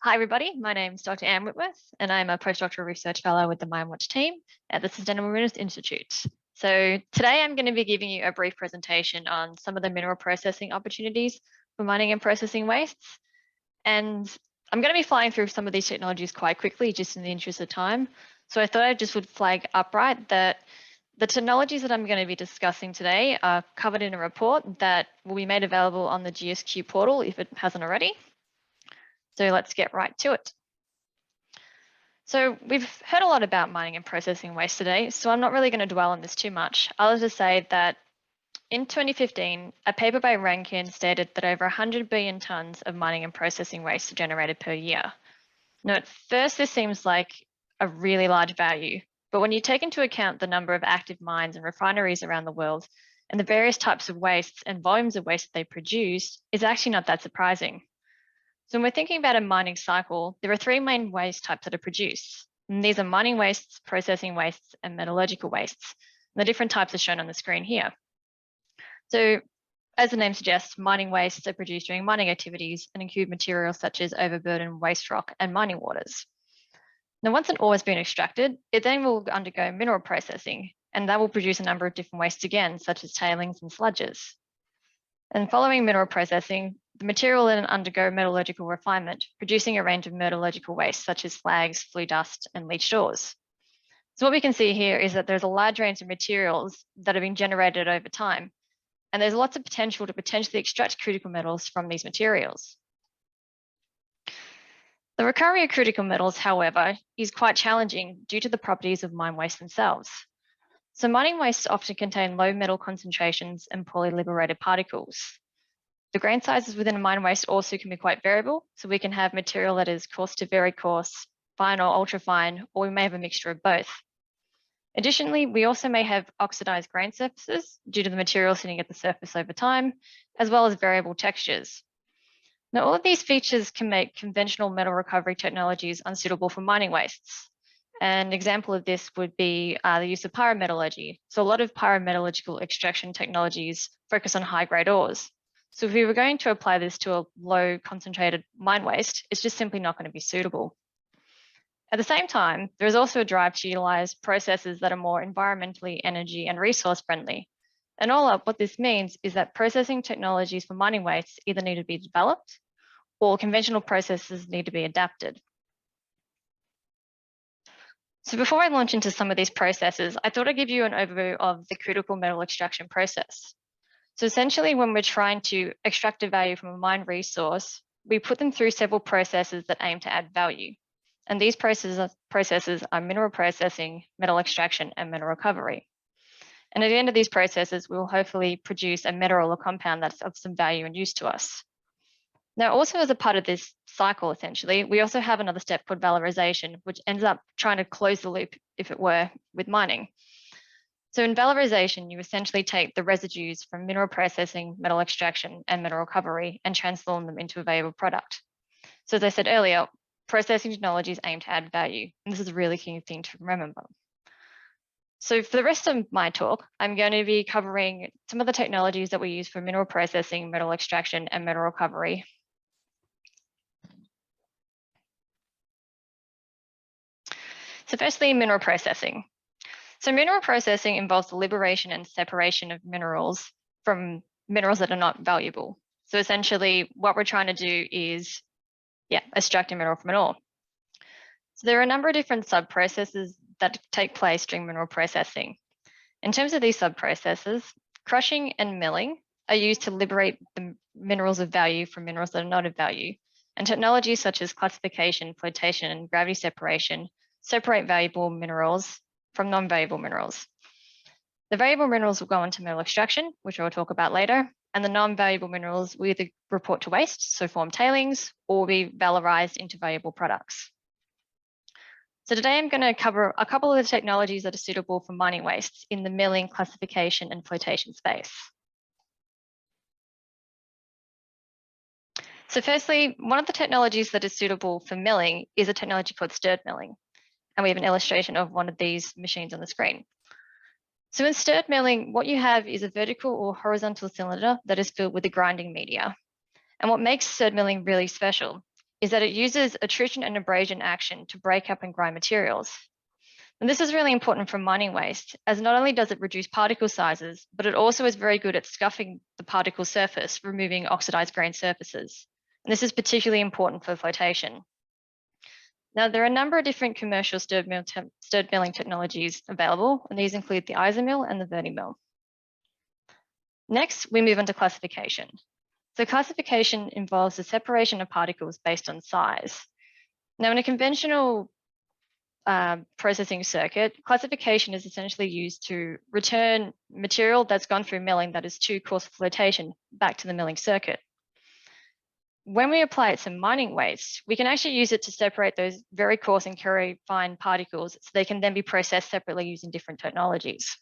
Hi, everybody. My name is Dr. Anne Whitworth, and I'm a postdoctoral research fellow with the MindWatch team at the Sustainable Minerals Institute. So today I'm going to be giving you a brief presentation on some of the mineral processing opportunities for mining and processing wastes. And I'm going to be flying through some of these technologies quite quickly, just in the interest of time. So I thought I just would flag upright that the technologies that I'm going to be discussing today are covered in a report that will be made available on the GSQ portal if it hasn't already. So let's get right to it. So we've heard a lot about mining and processing waste today, so I'm not really going to dwell on this too much. I'll just say that in 2015, a paper by Rankin stated that over 100 billion tonnes of mining and processing waste are generated per year. Now, at first, this seems like a really large value, but when you take into account the number of active mines and refineries around the world and the various types of wastes and volumes of waste that they produce, it's actually not that surprising. So when we're thinking about a mining cycle, there are three main waste types that are produced. And these are mining wastes, processing wastes, and metallurgical wastes. And the different types are shown on the screen here. So as the name suggests, mining wastes are produced during mining activities and include materials such as overburden, waste rock, and mining waters. Now, once an ore has been extracted, it then will undergo mineral processing, and that will produce a number of different wastes again, such as tailings and sludges. And following mineral processing, the material will then undergo metallurgical refinement, producing a range of metallurgical wastes such as slags, flue dust, and leached ores. So what we can see here is that there's a large range of materials that have been generated over time, and there's lots of potential to potentially extract critical metals from these materials. The recovery of critical metals, however, is quite challenging due to the properties of mine waste themselves. So mining wastes often contain low metal concentrations and poorly liberated particles. The grain sizes within a mine waste also can be quite variable, so we can have material that is coarse to very coarse, fine or ultrafine, or we may have a mixture of both. Additionally, we also may have oxidized grain surfaces due to the material sitting at the surface over time, as well as variable textures. Now, all of these features can make conventional metal recovery technologies unsuitable for mining wastes. An example of this would be the use of pyrometallurgy. So a lot of pyrometallurgical extraction technologies focus on high-grade ores. So if we were going to apply this to a low concentrated mine waste, it's just simply not going to be suitable. At the same time, there is also a drive to utilize processes that are more environmentally, energy and resource friendly. And all up, what this means is that processing technologies for mining wastes either need to be developed or conventional processes need to be adapted. So before I launch into some of these processes, I thought I'd give you an overview of the critical metal extraction process. So essentially, when we're trying to extract a value from a mine resource, we put them through several processes that aim to add value. And these processes are mineral processing, metal extraction, and mineral recovery. And at the end of these processes, we will hopefully produce a metal or compound that's of some value and use to us. Now, also as a part of this cycle, essentially, we also have another step called valorization, which ends up trying to close the loop, if it were, with mining. So in valorization, you essentially take the residues from mineral processing, metal extraction, and mineral recovery and transform them into a valuable product. So as I said earlier, processing technologies aim to add value, and this is a really key thing to remember. So for the rest of my talk, I'm going to be covering some of the technologies that we use for mineral processing, metal extraction, and metal recovery. So firstly, mineral processing. So mineral processing involves the liberation and separation of minerals from minerals that are not valuable. So essentially what we're trying to do is, extract a mineral from an ore. So there are a number of different sub-processes that take place during mineral processing. In terms of these sub-processes, crushing and milling are used to liberate the minerals of value from minerals that are not of value. And technologies such as classification, flotation, and gravity separation separate valuable minerals from non-valuable minerals. The valuable minerals will go into metal extraction, which I will talk about later, and the non-valuable minerals will either report to waste, so form tailings, or be valorized into valuable products. So today I'm going to cover a couple of the technologies that are suitable for mining wastes in the milling, classification, and flotation space. So firstly, one of the technologies that is suitable for milling is a technology called stirred milling. And we have an illustration of one of these machines on the screen. So in stirred milling, what you have is a vertical or horizontal cylinder that is filled with a grinding media. And what makes stirred milling really special is that it uses attrition and abrasion action to break up and grind materials. And this is really important for mining waste, as not only does it reduce particle sizes, but it also is very good at scuffing the particle surface, removing oxidized grain surfaces. And this is particularly important for flotation. Now, there are a number of different commercial stirred milling technologies available, and these include the isomill and the vertimill. Next, we move on to classification. So classification involves the separation of particles based on size. Now, in a conventional processing circuit, classification is essentially used to return material that's gone through milling that is too coarse for flotation back to the milling circuit. When we apply it to mining waste, we can actually use it to separate those very coarse and very fine particles so they can then be processed separately using different technologies.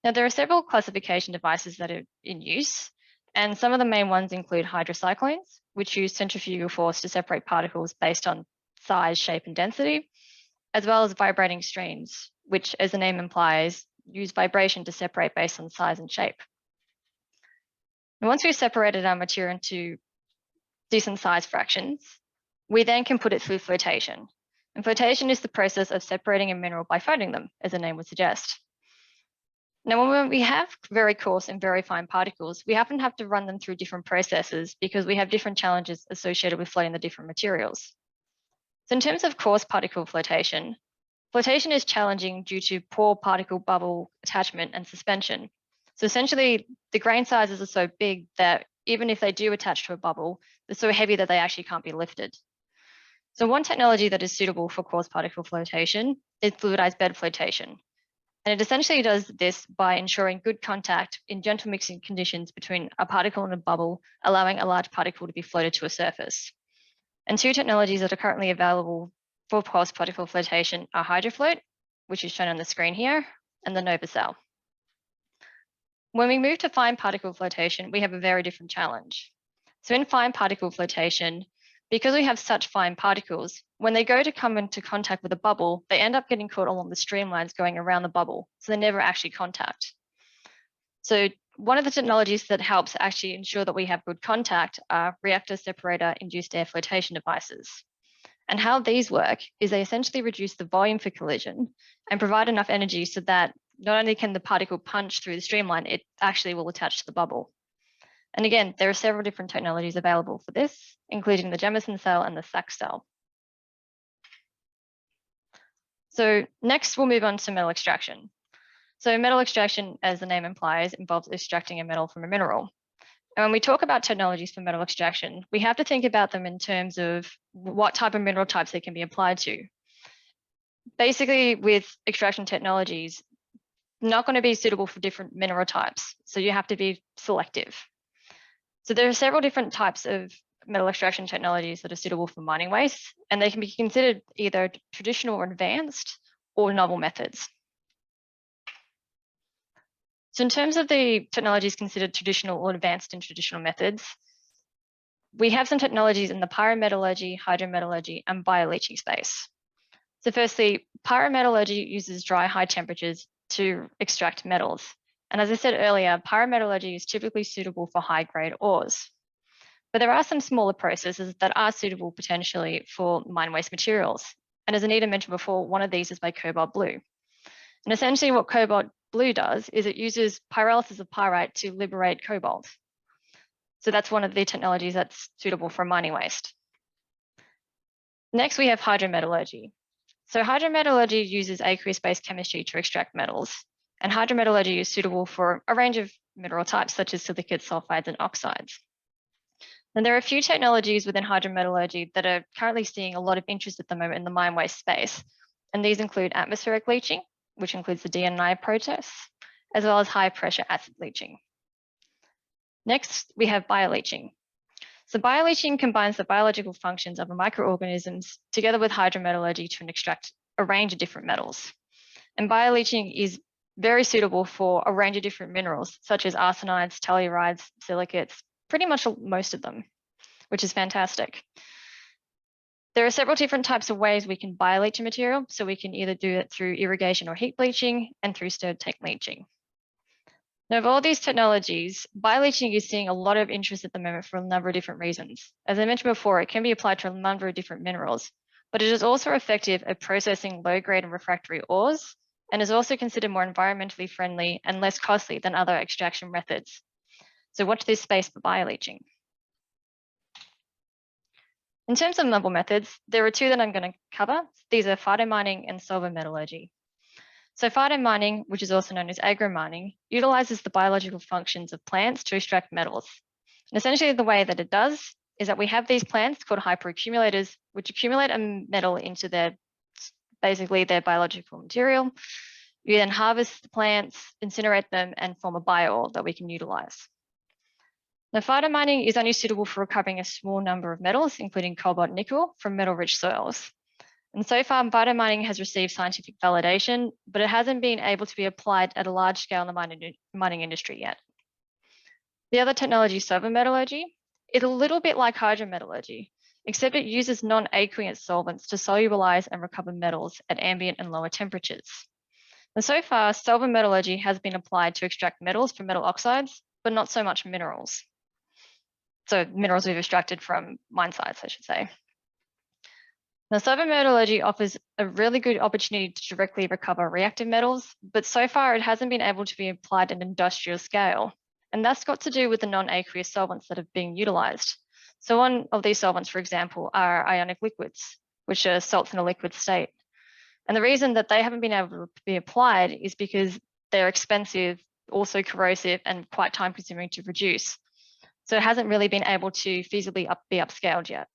Now, there are several classification devices that are in use, and some of the main ones include hydrocyclones, which use centrifugal force to separate particles based on size, shape, and density, as well as vibrating streams, which, as the name implies, use vibration to separate based on size and shape. And once we've separated our material into decent size fractions, we then can put it through flotation. And flotation is the process of separating a mineral by floating them, as the name would suggest. Now, when we have very coarse and very fine particles, we often have to run them through different processes because we have different challenges associated with floating the different materials. So in terms of coarse particle flotation, flotation is challenging due to poor particle bubble attachment and suspension. So essentially, the grain sizes are so big that even if they do attach to a bubble, they're so heavy that they actually can't be lifted. So one technology that is suitable for coarse particle flotation is fluidized bed flotation. And it essentially does this by ensuring good contact in gentle mixing conditions between a particle and a bubble, allowing a large particle to be floated to a surface. And two technologies that are currently available for coarse particle flotation are HydroFloat, which is shown on the screen here, and the NovaCell. When we move to fine particle flotation, we have a very different challenge. So in fine particle flotation, because we have such fine particles, when they go to come into contact with a bubble, they end up getting caught along the streamlines going around the bubble, so they never actually contact. So one of the technologies that helps actually ensure that we have good contact are reactor separator induced air flotation devices. And how these work is they essentially reduce the volume for collision and provide enough energy so that not only can the particle punch through the streamline, it actually will attach to the bubble. And again, there are several different technologies available for this, including the Jemison cell and the Sachs cell. So next, we'll move on to metal extraction. So metal extraction, as the name implies, involves extracting a metal from a mineral. And when we talk about technologies for metal extraction, we have to think about them in terms of what type of mineral types they can be applied to. Basically, with extraction technologies, not going to be suitable for different mineral types. So you have to be selective. So there are several different types of metal extraction technologies that are suitable for mining waste, and they can be considered either traditional or advanced or novel methods. So in terms of the technologies considered traditional or advanced in traditional methods, we have some technologies in the pyrometallurgy, hydrometallurgy, and bioleaching space. So firstly, pyrometallurgy uses dry, high temperatures to extract metals. And as I said earlier, pyrometallurgy is typically suitable for high-grade ores. But there are some smaller processes that are suitable potentially for mine waste materials. And as Anita mentioned before, one of these is by cobalt blue. And essentially what cobalt blue does is it uses pyrolysis of pyrite to liberate cobalt. So that's one of the technologies that's suitable for mining waste. Next, we have hydrometallurgy. So hydrometallurgy uses aqueous-based chemistry to extract metals. And hydrometallurgy is suitable for a range of mineral types such as silicates, sulfides, and oxides. And there are a few technologies within hydrometallurgy that are currently seeing a lot of interest at the moment in the mine waste space. And these include atmospheric leaching, which includes the DNI process, as well as high pressure acid leaching. Next, we have bioleaching. So bioleaching combines the biological functions of microorganisms together with hydrometallurgy to extract a range of different metals. And bioleaching is very suitable for a range of different minerals, such as arsenides, tellurides, silicates, pretty much most of them, which is fantastic. There are several different types of ways we can bioleach a material. So we can either do it through irrigation or heat bleaching and through stirred tank leaching. Now, of all these technologies, bioleaching is seeing a lot of interest at the moment for a number of different reasons. As I mentioned before, it can be applied to a number of different minerals, but it is also effective at processing low-grade and refractory ores, and is also considered more environmentally friendly and less costly than other extraction methods. So watch this space for bioleaching. In terms of novel methods, there are two that I'm going to cover. These are phytomining and solvent metallurgy. So phytomining, which is also known as agromining, utilizes the biological functions of plants to extract metals. And essentially the way that it does is that we have these plants called hyperaccumulators, which accumulate a metal into basically their biological material. You then harvest the plants, incinerate them, and form a bio-oil that we can utilize. Now, phytomining is only suitable for recovering a small number of metals, including cobalt and nickel, from metal-rich soils. And so far, phytomining has received scientific validation, but it hasn't been able to be applied at a large scale in the mining industry yet. The other technology, solvent metallurgy, is a little bit like hydrometallurgy, except it uses non-aqueous solvents to solubilize and recover metals at ambient and lower temperatures. And so far, solvent metallurgy has been applied to extract metals from metal oxides, but not so much minerals. So minerals we've extracted from mine sites, I should say. Now, solvent metallurgy offers a really good opportunity to directly recover reactive metals, but so far it hasn't been able to be applied at an industrial scale. And that's got to do with the non-aqueous solvents that are being utilized. So one of these solvents, for example, are ionic liquids, which are salts in a liquid state. And the reason that they haven't been able to be applied is because they're expensive, also corrosive, and quite time consuming to produce. So it hasn't really been able to feasibly be upscaled yet.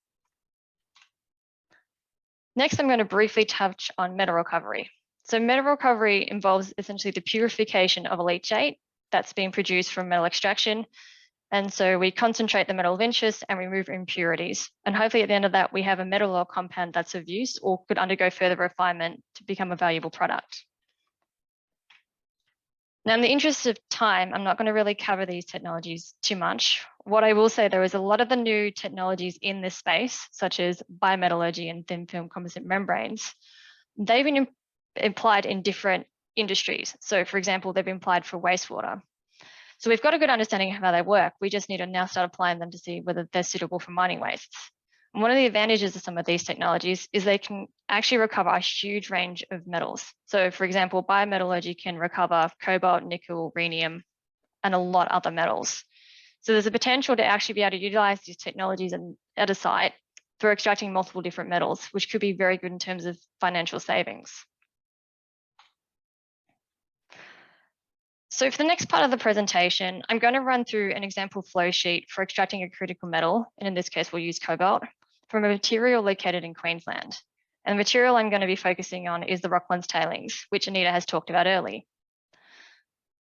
Next, I'm going to briefly touch on metal recovery. So metal recovery involves essentially the purification of a leachate that's being produced from metal extraction. And so we concentrate the metal of interest and remove impurities. And hopefully at the end of that, we have a metal or compound that's of use or could undergo further refinement to become a valuable product. Now, in the interest of time, I'm not going to really cover these technologies too much. What I will say, though, is a lot of the new technologies in this space, such as biometallurgy and thin film composite membranes, they've been applied in different industries. So, for example, they've been applied for wastewater. So we've got a good understanding of how they work. We just need to now start applying them to see whether they're suitable for mining wastes. And one of the advantages of some of these technologies is they can actually recover a huge range of metals. So for example, biometallurgy can recover cobalt, nickel, rhenium, and a lot of other metals. So there's a potential to actually be able to utilize these technologies at a site for extracting multiple different metals, which could be very good in terms of financial savings. So for the next part of the presentation, I'm going to run through an example flow sheet for extracting a critical metal, and in this case, we'll use cobalt, from a material located in Queensland. And the material I'm going to be focusing on is the Rocklands tailings, which Anita has talked about earlier.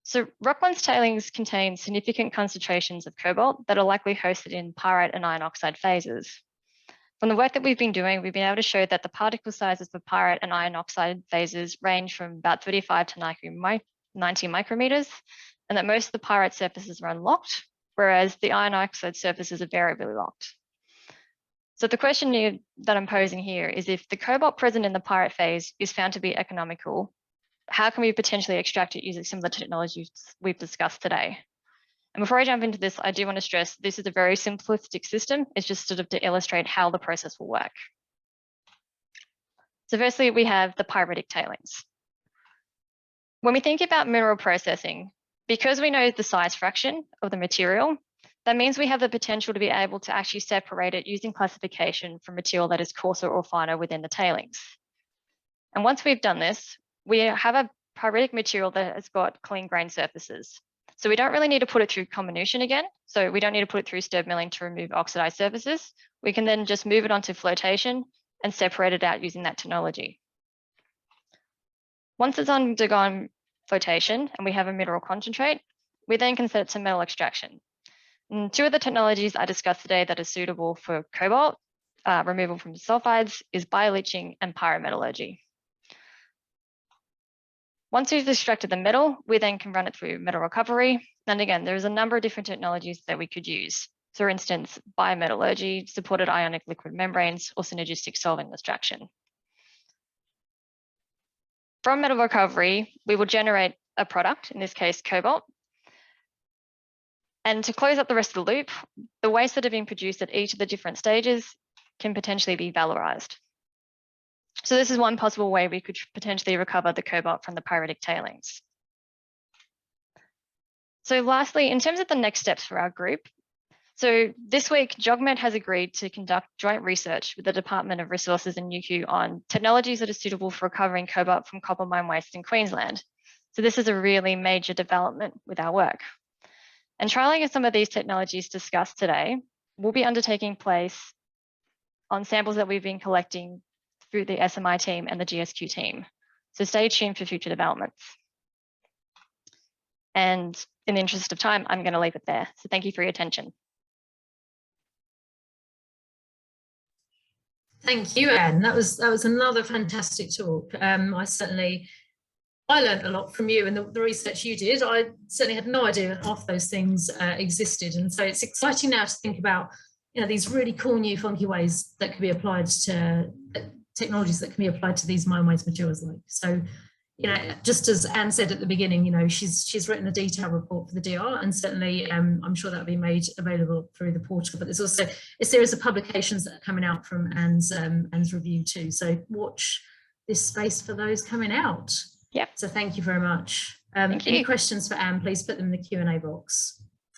So Rocklands tailings contain significant concentrations of cobalt that are likely hosted in pyrite and iron oxide phases. From the work that we've been doing, we've been able to show that the particle sizes for pyrite and iron oxide phases range from about 35 to 90 micrometers, and that most of the pyrite surfaces are unlocked, whereas the iron oxide surfaces are variably locked. So the question that I'm posing here is, if the cobalt present in the pyrite phase is found to be economical, how can we potentially extract it using some of the technologies we've discussed today? And before I jump into this, I do want to stress this is a very simplistic system. It's just sort of to illustrate how the process will work. So firstly, we have the pyritic tailings. When we think about mineral processing, because we know the size fraction of the material, that means we have the potential to be able to actually separate it using classification from material that is coarser or finer within the tailings. And once we've done this, we have a pyritic material that has got clean grained surfaces. So we don't really need to put it through comminution again. So we don't need to put it through stirred milling to remove oxidized surfaces. We can then just move it onto flotation and separate it out using that technology. Once it's undergone flotation and we have a mineral concentrate, we then can set it to metal extraction. And two of the technologies I discussed today that are suitable for cobalt removal from sulfides is bioleaching and pyrometallurgy. Once we've extracted the metal, we then can run it through metal recovery. And again, there's a number of different technologies that we could use. For instance, biometallurgy, supported ionic liquid membranes, or synergistic solvent extraction. From metal recovery, we will generate a product, in this case, cobalt. And to close up the rest of the loop, the waste that have been produced at each of the different stages can potentially be valorized. So this is one possible way we could potentially recover the cobalt from the pyritic tailings. So lastly, in terms of the next steps for our group, so this week, JogMed has agreed to conduct joint research with the Department of Resources and UQ on technologies that are suitable for recovering cobalt from copper mine waste in Queensland. So this is a really major development with our work. And trialling of some of these technologies discussed today will be undertaking place on samples that we've been collecting through the SMI team and the GSQ team. So stay tuned for future developments. And in the interest of time, I'm going to leave it there. So thank you for your attention. Thank you, Anne. That was another fantastic talk. I learned a lot from you and the research you did. I certainly had no idea half those things existed, and so it's exciting now to think about, you know, these really cool new funky ways that could be applied to technologies that can be applied to these mine waste materials. Like, so, you know, just as Anne said at the beginning, you know, she's written a detailed report for the DR, and certainly I'm sure that'll be made available through the portal. But there's also a series of publications that are coming out from Anne's review too. So watch this space for those coming out. Yeah. So thank you very much. Thank you. Any questions for Anne, please put them in the Q&A box.